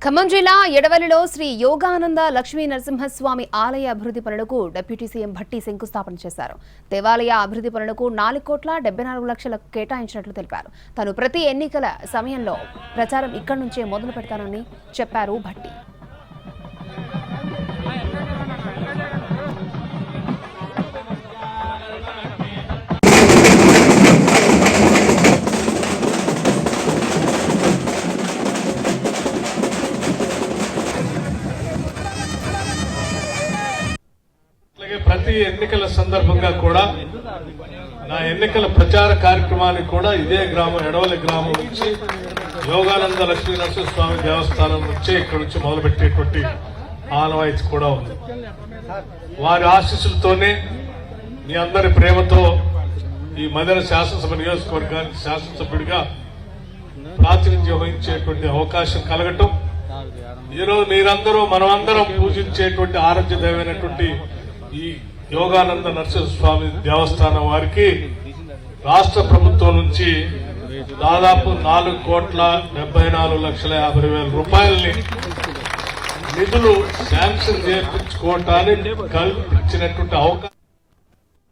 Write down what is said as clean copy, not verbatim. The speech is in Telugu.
ఖమ్మం జిల్లా ఎడవలిలో శ్రీ యోగానంద లక్ష్మీ నరసింహస్వామి ఆలయ అభివృద్ధి పనులకు డిప్యూటీ సీఎం భట్టి శంకుస్థాపన చేశారు. దేవాలయ అభివృద్ధి పనులకు 4,74,00,000 కేటాయించినట్లు తెలిపారు. తాను ప్రతి ఎన్నికల సమయంలో ప్రచారం ఇక్కడి నుంచే మొదలు పెడతానని చెప్పారు భట్టి. ప్రతి ఎన్నికల సందర్భంగా కూడా నా ఎన్నికల ప్రచార కార్యక్రమానికి కూడా ఇదే గ్రామం ఎడవలి గ్రామం నుంచి యోగానంద లక్ష్మీ నరసింహస్వామి దేవస్థానం నుంచి ఇక్కడ నుంచి మొదలుపెట్టేటువంటి ఆనవాయితీ కూడా ఉంది. వారి ఆశీస్సులతోనే మీ అందరి ప్రేమతో ఈ మదన శాసనసభ నియోజకవర్గానికి శాసనసభ్యుడిగా ప్రాతినిధ్యం వహించేటువంటి అవకాశం కలగటం, ఈరోజు మీరందరూ మనమందరం పూజించేటువంటి ఆరాధ్య దైవమైనటువంటి ఈ యోగానంద నరసింహస్వామి దేవస్థానం వారికి రాష్ట్ర ప్రభుత్వం నుంచి దాదాపు 4,74,50,000 రూపాయలని నిధులు శాంక్షన్ చేయించుకోవటానికి కల్పించినటువంటి అవకాశం